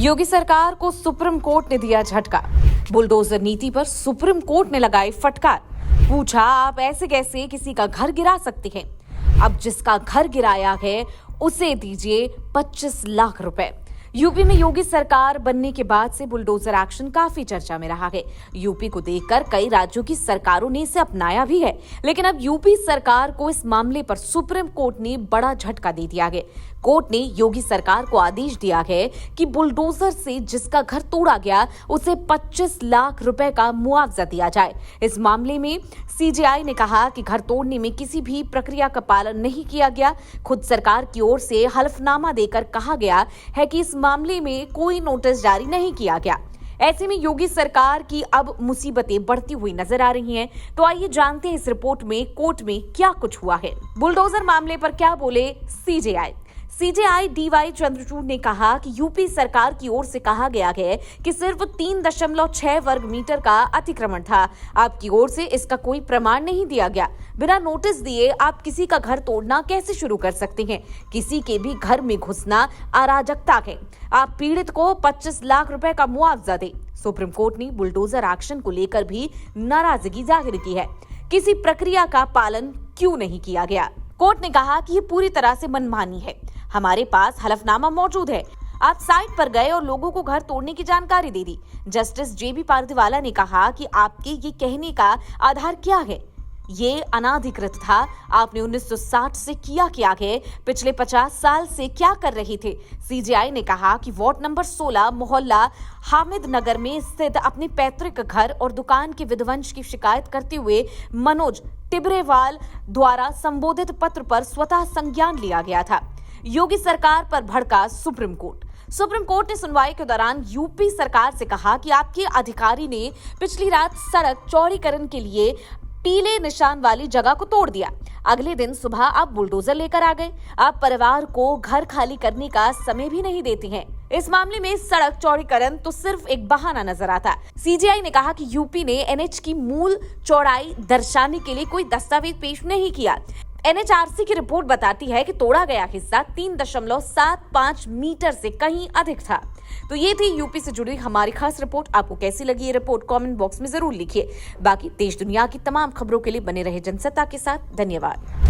योगी सरकार को supreme court ने दिया झटका। बुलडोजर नीति पर सुप्रीम कोर्ट ने लगाई फटकार। पूछा, आप ऐसे कैसे किसी का घर गिरा सकती हैं? अब जिसका घर गिराया है उसे दीजिए 25 लाख रुपए। यूपी में योगी सरकार बनने के बाद से बुलडोजर एक्शन काफी चर्चा में रहा है। यूपी को देखकर कई राज्यों की सरकारों ने इसे अपनाया भी है, लेकिन अब यूपी सरकार को इस मामले पर सुप्रीम कोर्ट ने बड़ा झटका दे दिया है। कोर्ट ने योगी सरकार को आदेश दिया है कि बुलडोजर से जिसका घर तोड़ा गया उसे 25 लाख रुपए का मुआवजा दिया जाए। इस मामले में सीजेआई ने कहा कि घर तोड़ने में किसी भी प्रक्रिया का पालन नहीं किया गया। खुद सरकार की ओर से हलफनामा देकर कहा गया है कि इस मामले में कोई नोटिस जारी नहीं किया गया। ऐसे में योगी सरकार की अब मुसीबतें बढ़ती हुई नजर आ रही हैं। तो आइए जानते हैं इस रिपोर्ट में कोर्ट में क्या कुछ हुआ है। बुलडोजर मामले पर क्या बोले सीजेआई डीवाई चंद्रचूड़ ने कहा कि यूपी सरकार की ओर से कहा गया है कि सिर्फ 3.6 वर्ग मीटर का अतिक्रमण था। आपकी ओर से इसका कोई प्रमाण नहीं दिया गया। बिना नोटिस दिए आप किसी का घर तोड़ना कैसे शुरू कर सकते हैं? किसी के भी घर में घुसना अराजकता है। आप पीड़ित को 25 लाख रुपए का मुआवजा दें। सुप्रीम कोर्ट ने बुलडोजर एक्शन को लेकर भी नाराजगी जाहिर की है। किसी प्रक्रिया का पालन क्यों नहीं किया गया? कोर्ट ने कहा कि ये पूरी तरह से मनमानी है। हमारे पास हलफनामा मौजूद है। आप साइट पर गए और लोगों को घर तोड़ने की जानकारी दे दी। जस्टिस जेबी पारदीवाला ने कहा कि आपके ये कहने का आधार क्या है? ये अनाधिकृत था। आपने 1960 से किया क्या है? पिछले 50 साल से क्या कर रहे थे? सीजेआई ने कहा कि वार्ड नंबर 16 मोहल्ला हामिद नगर में स्थित अपने पैतृक घर और दुकान के विध्वंस की शिकायत करते हुए मनोज टिबरेवाल द्वारा संबोधित पत्र पर स्वतः संज्ञान लिया गया था। योगी सरकार पर भड़का सुप्रीम कोर्ट ने सुनवाई के दौरान यूपी सरकार से कहा कि आपके अधिकारी ने पिछली रात सड़क चौड़ीकरण के लिए पीले निशान वाली जगह को तोड़ दिया। अगले दिन सुबह आप बुलडोजर लेकर आ गए। आप परिवार को घर खाली करने का समय भी नहीं देते हैं। इस मामले में सड़क चौड़ीकरण तो सिर्फ एक बहाना नजर आता। सीजेआई ने कहा कि यूपी ने एनएच की मूल चौड़ाई दर्शाने के लिए कोई दस्तावेज पेश नहीं किया। एनएचआरसी की रिपोर्ट बताती है कि तोड़ा गया हिस्सा 3.75 मीटर से कहीं अधिक था। तो ये थी यूपी से जुड़ी हमारी खास रिपोर्ट। आपको कैसी लगी ये रिपोर्ट कमेंट बॉक्स में जरूर लिखिए। बाकी देश दुनिया की तमाम खबरों के लिए बने रहे जनसत्ता के साथ। धन्यवाद।